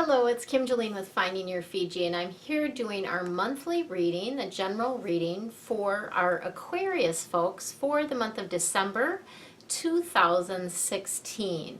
Hello, it's Kim Jolene with Finding Your Fiji, and I'm here doing our monthly reading, the general reading for our Aquarius folks for the month of December 2016.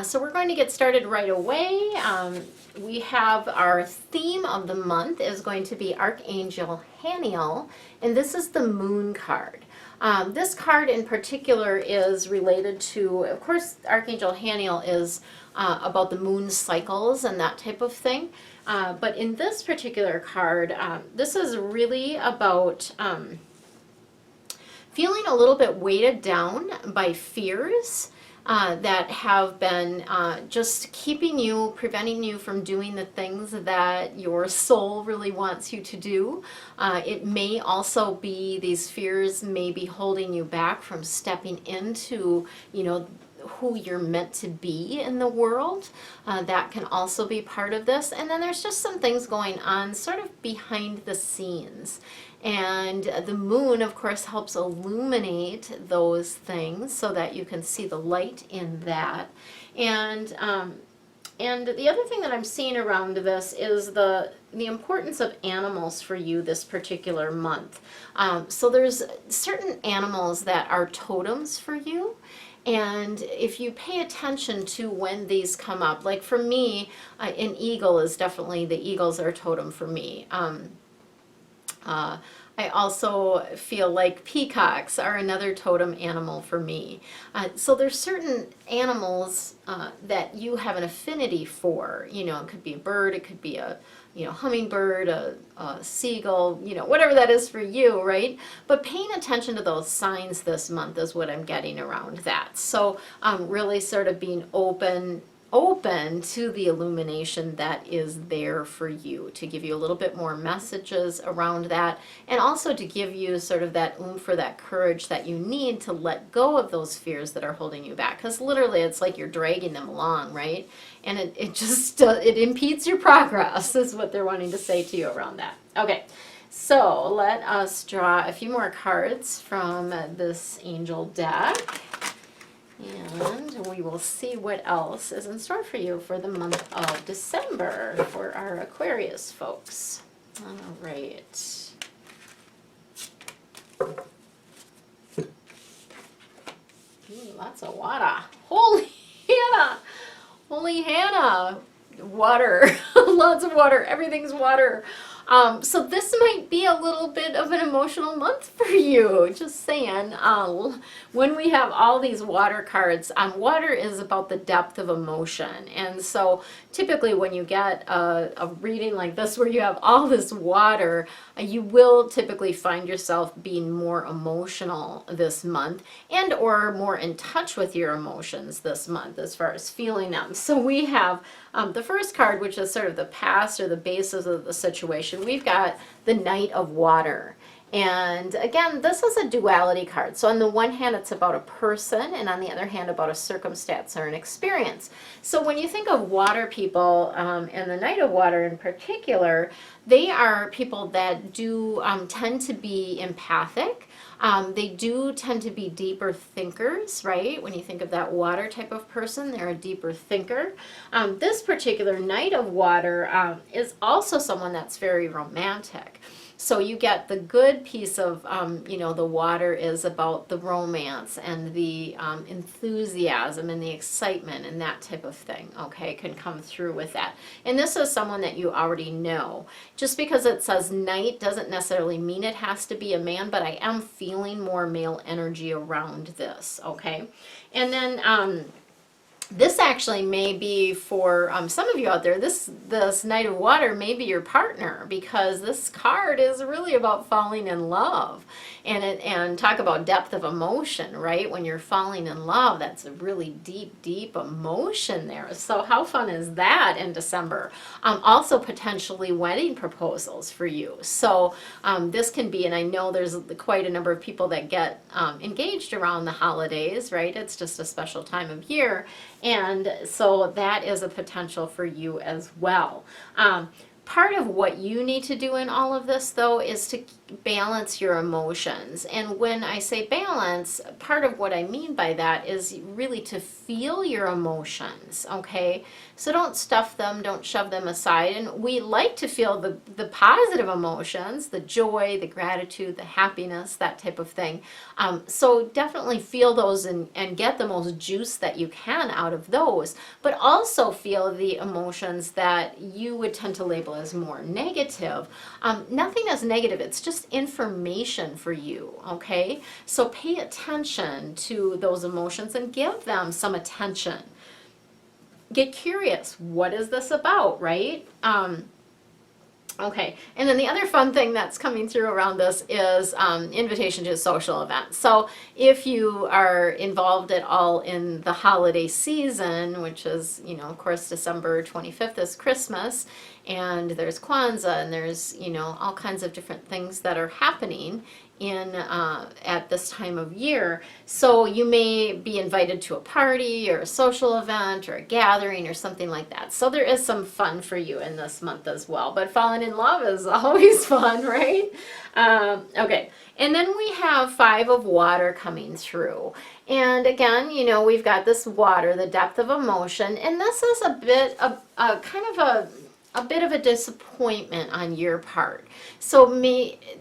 So we're going to get started right away. We have our theme of the month is going to be Archangel Haniel, and this is the Moon card. This card in particular is related to, of course, Archangel Haniel is about the moon cycles and that type of thing. But in this particular card, this is really about feeling a little bit weighted down by fears that have been just keeping you, preventing you from doing the things that your soul really wants you to do. It may also be, these fears may be holding you back from stepping into, who you're meant to be in the world. That can also be part of this. And then there's just some things going on sort of behind the scenes. And the moon, of course, helps illuminate those things so that you can see the light in that. And the other thing that I'm seeing around this is the importance of animals for you this particular month. So there's certain animals that are totems for you. And if you pay attention to when these come up, like for me, an eagle is definitely, the eagles are a totem for me. I also feel like peacocks are another totem animal for me. So there's certain animals that you have an affinity for. It could be a bird, it could be a hummingbird, a seagull, whatever that is for you, right? But paying attention to those signs this month is what I'm getting around that. So really sort of being open to the illumination that is there for you, to give you a little bit more messages around that, and also to give you sort of that oomph or that courage that you need to let go of those fears that are holding you back. Because literally it's like you're dragging them along, right? And it just it impedes your progress is what they're wanting to say to you around that. Okay, so let us draw a few more cards from this angel deck. And we will see what else is in store for you for the month of December for our Aquarius folks. All right. Ooh, lots of water. Holy Hannah! Holy Hannah! Water. Lots of water. Everything's water. So this might be a little bit of an emotional month for you, just saying. When we have all these water cards, water is about the depth of emotion. And so typically when you get a reading like this where you have all this water, you will typically find yourself being more emotional this month and or more in touch with your emotions this month as far as feeling them. So we have the first card, which is sort of the past or the basis of the situation. We've got the Knight of Water. And again, this is a duality card. So on the one hand, it's about a person, and on the other hand, about a circumstance or an experience. So when you think of water people, and the Knight of Water in particular, they are people that do tend to be empathic. They do tend to be deeper thinkers, right? When you think of that water type of person, they're a deeper thinker. This particular Knight of Water is also someone that's very romantic. So you get the good piece of, the water is about the romance and the enthusiasm and the excitement and that type of thing, okay, can come through with that. And this is someone that you already know. Just because it says knight doesn't necessarily mean it has to be a man, but I am feeling more male energy around this, okay? And then this actually may be for some of you out there, this Knight of Water may be your partner, because this card is really about falling in love. And talk about depth of emotion, right? When you're falling in love, that's a really deep, deep emotion there. So how fun is that in December? Also potentially wedding proposals for you. So this can be, and I know there's quite a number of people that get engaged around the holidays, right? It's just a special time of year. And so that is a potential for you as well. Part of what you need to do in all of this, though, is to balance your emotions. And when I say balance, part of what I mean by that is really to feel your emotions, okay? So don't stuff them, don't shove them aside. And we like to feel the positive emotions, the joy, the gratitude, the happiness, that type of thing. So definitely feel those and get the most juice that you can out of those. But also feel the emotions that you would tend to label as more negative. Nothing is negative, it's just information for you, okay? So pay attention to those emotions and give them some attention. Get curious, what is this about, right? Okay, and then the other fun thing that's coming through around this is invitation to a social event. So if you are involved at all in the holiday season, which is, you know, of course, December 25th is Christmas, and there's Kwanzaa, and there's, you know, all kinds of different things that are happening in at this time of year. So you may be invited to a party or a social event or a gathering or something like that. So there is some fun for you in this month as well. But falling in love is always fun, right? Okay, and then we have 5 of water coming through. And again, you know, we've got this water, the depth of emotion, and this is a bit of kind of a bit of a disappointment on your part. So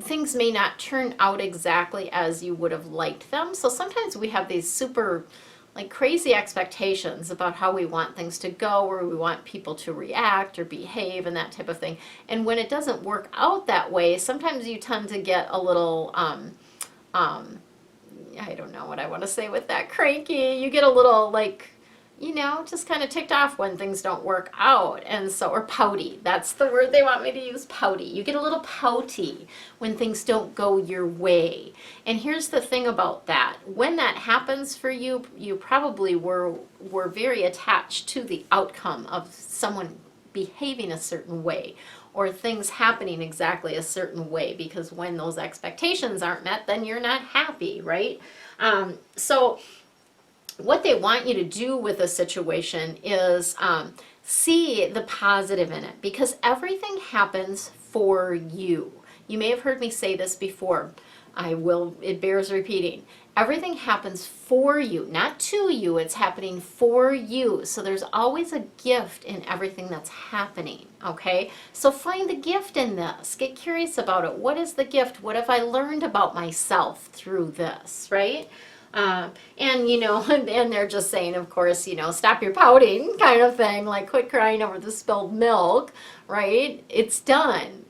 things may not turn out exactly as you would have liked them. So sometimes we have these super like crazy expectations about how we want things to go, or we want people to react or behave and that type of thing. And when it doesn't work out that way, sometimes you tend to get a little I don't know what I want to say with that, cranky. You get a little like, you know, just kind of ticked off when things don't work out. And so, or pouty, that's the word they want me to use, pouty. You get a little pouty when things don't go your way. And here's the thing about that. When that happens for you, you probably were very attached to the outcome of someone behaving a certain way or things happening exactly a certain way, because when those expectations aren't met, then you're not happy, right? So what they want you to do with a situation is see the positive in it, because everything happens for you. You may have heard me say this before. It bears repeating. Everything happens for you, not to you. It's happening for you. So there's always a gift in everything that's happening, okay? So find the gift in this. Get curious about it. What is the gift? What have I learned about myself through this, right? And, you know, and they're just saying, of course, you know, stop your pouting kind of thing, like quit crying over the spilled milk, right? It's done.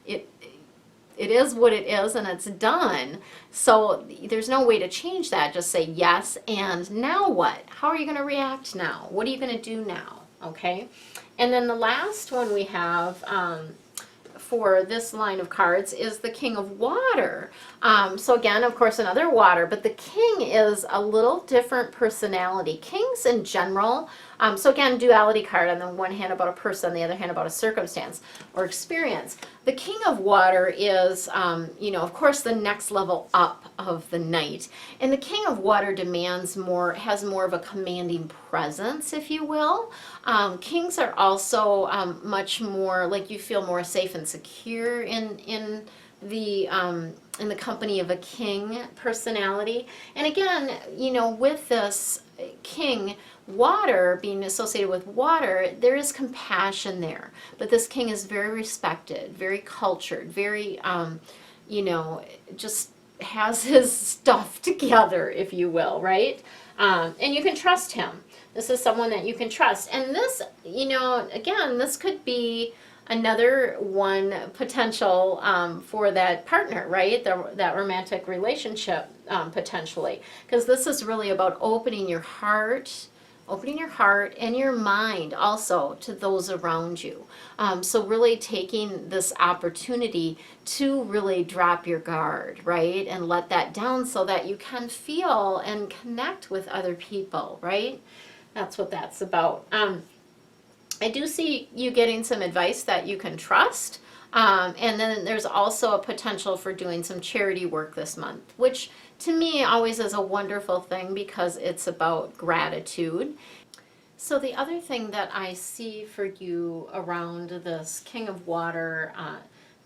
It is what it is, and it's done. So there's no way to change that. Just say yes, and now what? How are you going to react now? What are you going to do now? Okay? And then the last one we have for this line of cards is the King of Water. So again, of course, another water, but the King is a little different personality. Kings in general, so again, duality card, on the one hand about a person, on the other hand about a circumstance or experience. The King of Water is, you know, of course, the next level up of the knight. And the King of Water demands more, has more of a commanding presence, if you will. Kings are also much more, like you feel more safe and secure in the company of a king personality. And again, you know, with this king, water being associated with water, there is compassion there. But this king is very respected, very cultured, very, you know, just has his stuff together, if you will, right? And you can trust him. This is someone that you can trust. And this, you know, again, this could be another one potential for that partner, right? That romantic relationship potentially. Because this is really about opening your heart and your mind also to those around you. So really taking this opportunity to really drop your guard, right? And let that down so that you can feel and connect with other people, right? That's what that's about. I do see you getting some advice that you can trust. And then there's also a potential for doing some charity work this month, which to me always is a wonderful thing because it's about gratitude. So the other thing that I see for you around this King of Water,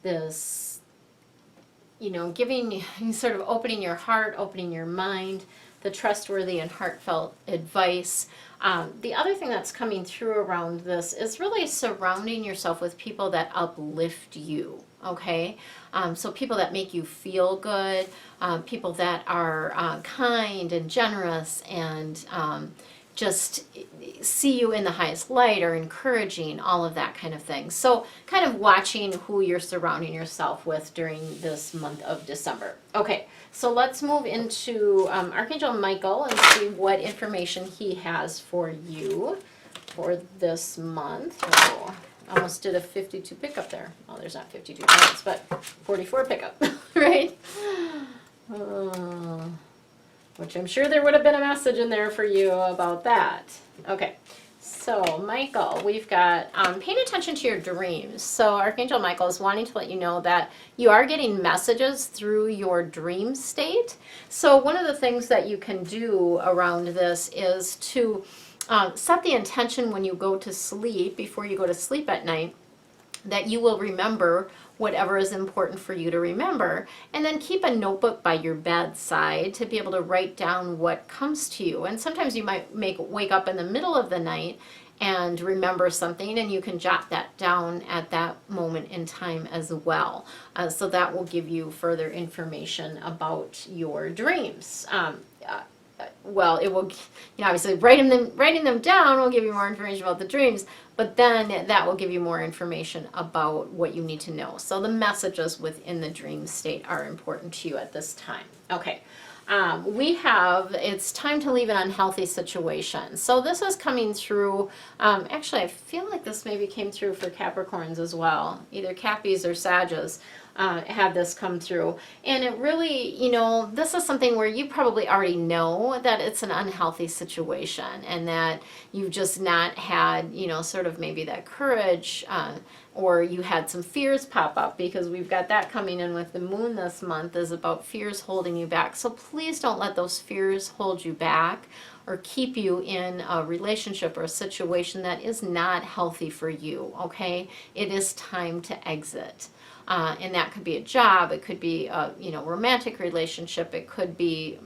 this, you know, giving, sort of opening your heart, opening your mind, the trustworthy and heartfelt advice. The other thing that's coming through around this is really surrounding yourself with people that uplift you, okay? So people that make you feel good, people that are kind and generous and just see you in the highest light or encouraging, all of that kind of thing. So kind of watching who you're surrounding yourself with during this month of December. Okay, so let's move into Archangel Michael and see what information he has for you for this month. Oh, almost did a 52 pickup there. Well, there's not 52 cards, but 44 pickup, right? Which I'm sure there would have been a message in there for you about that. Okay, so Michael, we've got paying attention to your dreams. So Archangel Michael is wanting to let you know that you are getting messages through your dream state. So one of the things that you can do around this is to set the intention when you go to sleep, before you go to sleep at night, that you will remember whatever is important for you to remember, and then keep a notebook by your bedside to be able to write down what comes to you. And sometimes you might wake up in the middle of the night and remember something, and you can jot that down at that moment in time as well. So that will give you further information about your dreams. Well, it will, obviously writing them down will give you more information about the dreams, but then that will give you more information about what you need to know. So the messages within the dream state are important to you at this time. Okay. It's time to leave an unhealthy situation. So this is coming through, actually I feel like this maybe came through for Capricorns as well, either Cappies or Sages. Had this come through, and it really, this is something where you probably already know that it's an unhealthy situation, and that you've just not had, sort of maybe that courage, or you had some fears pop up, because we've got that coming in with the moon this month, is about fears holding you back. So please don't let those fears hold you back or keep you in a relationship or a situation that is not healthy for you, okay? It is time to exit. And that could be a job, it could be a romantic relationship, it could be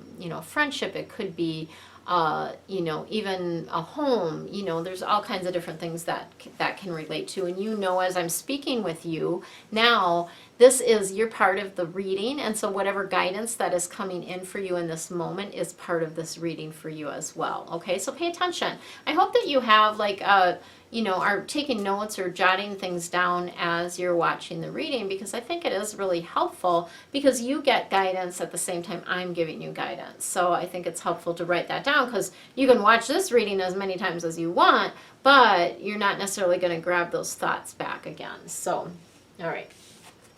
friendship, it could be even a home. There's all kinds of different things that can relate to. And as I'm speaking with you now, you're part of the reading, and so whatever guidance that is coming in for you in this moment is part of this reading for you as well. Okay, so pay attention. I hope that you have are taking notes or jotting things down as you're watching the reading, because I think it is really helpful, because you get guidance at the same time I'm giving you guidance. So I think it's helpful to write that down, because you can watch this reading as many times as you want, but you're not necessarily going to grab those thoughts back again. So, all right.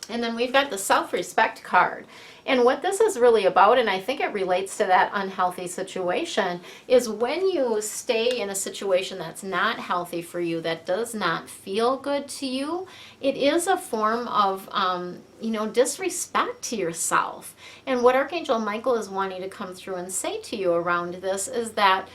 And then we've got the self-respect card. And what this is really about, and I think it relates to that unhealthy situation, is when you stay in a situation that's not healthy for you, that does not feel good to you, it is a form of, disrespect to yourself. And what Archangel Michael is wanting to come through and say to you around this is that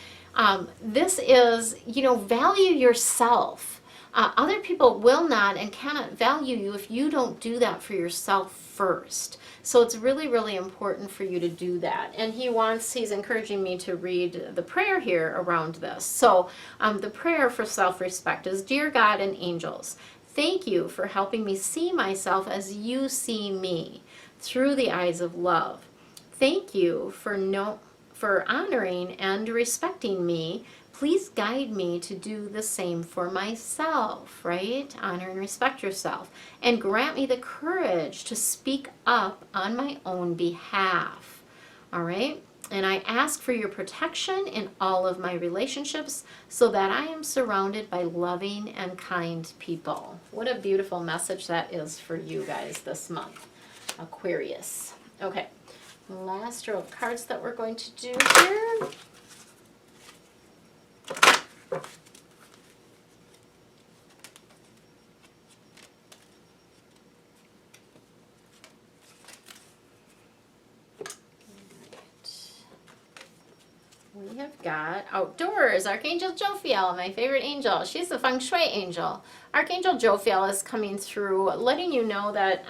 this is, value yourself. Other people will not and cannot value you if you don't do that for yourself first. So it's really, really important for you to do that. And he's encouraging me to read the prayer here around this. So the prayer for self-respect is, Dear God and angels, thank you for helping me see myself as you see me, through the eyes of love. Thank you for honoring and respecting me. Please guide me to do the same for myself, right? Honor and respect yourself. And grant me the courage to speak up on my own behalf, all right? And I ask for your protection in all of my relationships so that I am surrounded by loving and kind people. What a beautiful message that is for you guys this month, Aquarius. Okay, last row of cards that we're going to do here. We have got outdoors, Archangel Jophiel, my favorite angel. She's the feng shui angel. Archangel Jophiel is coming through, letting you know that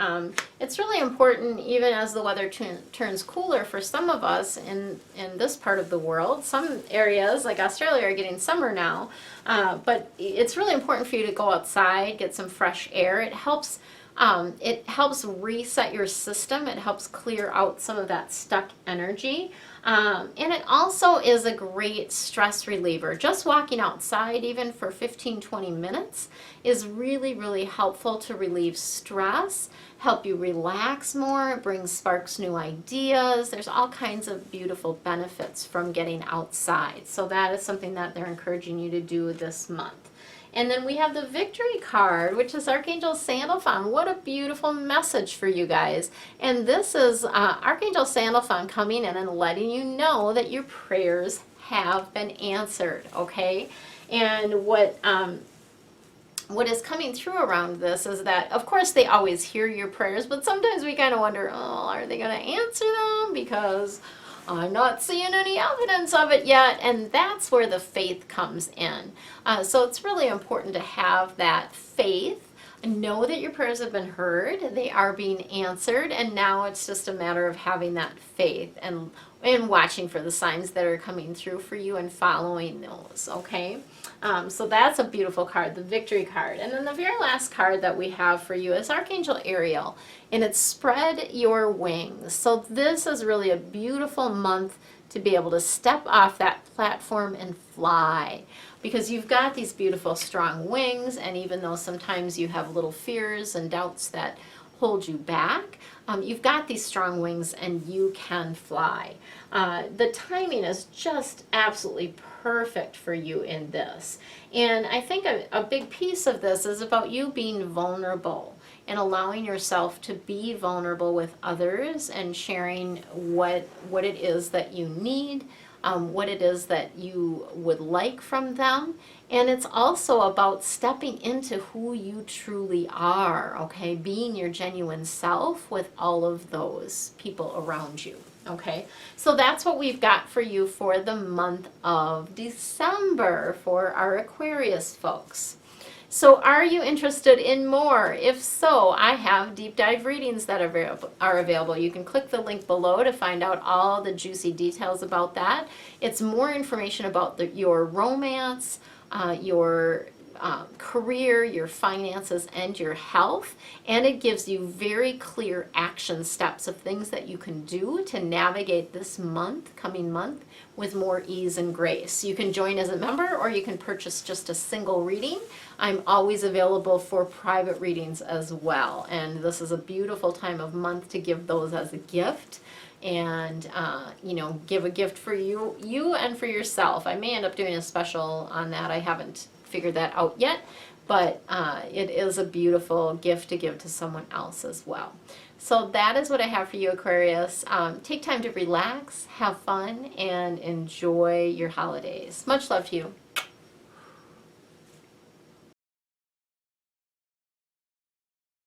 it's really important, even as the weather turns cooler for some of us in this part of the world. Some areas, like Australia, are getting summer now, but it's really important for you to go outside, get some fresh air. It helps reset your system. It helps clear out some of that stuck energy. And it also is a great stress reliever. Just walking outside, even for 15-20 minutes, is really, really helpful to relieve stress, help you relax more. It sparks new ideas. There's all kinds of beautiful benefits from getting outside. So that is something that they're encouraging you to do this month. And then we have the Victory card, which is Archangel Sandalphon. What a beautiful message for you guys. And this is Archangel Sandalphon coming in and letting you know that your prayers have been answered, okay? And what is coming through around this is that, of course, they always hear your prayers, but sometimes we kind of wonder, oh, are they going to answer them? Because I'm not seeing any evidence of it yet, and that's where the faith comes in. So it's really important to have that faith, know that your prayers have been heard, they are being answered, and now it's just a matter of having that faith and watching for the signs that are coming through for you and following those, okay? So that's a beautiful card, the Victory card. And then the very last card that we have for you is Archangel Ariel, and it's Spread Your Wings. So this is really a beautiful month to be able to step off that platform and fly, because you've got these beautiful strong wings, and even though sometimes you have little fears and doubts that hold you back, you've got these strong wings and you can fly. The timing is just absolutely perfect for you in this. And I think a big piece of this is about you being vulnerable and allowing yourself to be vulnerable with others and sharing what it is that you need, what it is that you would like from them. And it's also about stepping into who you truly are, okay? Being your genuine self with all of those people around you, okay? So that's what we've got for you for the month of December for our Aquarius folks. So are you interested in more? If so, I have deep dive readings that are available. You can click the link below to find out all the juicy details about that. It's more information about your romance, your career, your finances, and your health, and it gives you very clear action steps of things that you can do to navigate this coming month with more ease and grace. You can join as a member, or you can purchase just a single reading. I'm always available for private readings as well, and this is a beautiful time of month to give those as a gift. And give a gift for you and for yourself. I may end up doing a special on that. I haven't figured that out yet, but it is a beautiful gift to give to someone else as well. So that is what I have for you, Aquarius. Take time to relax, have fun, and enjoy your holidays. Much love to you.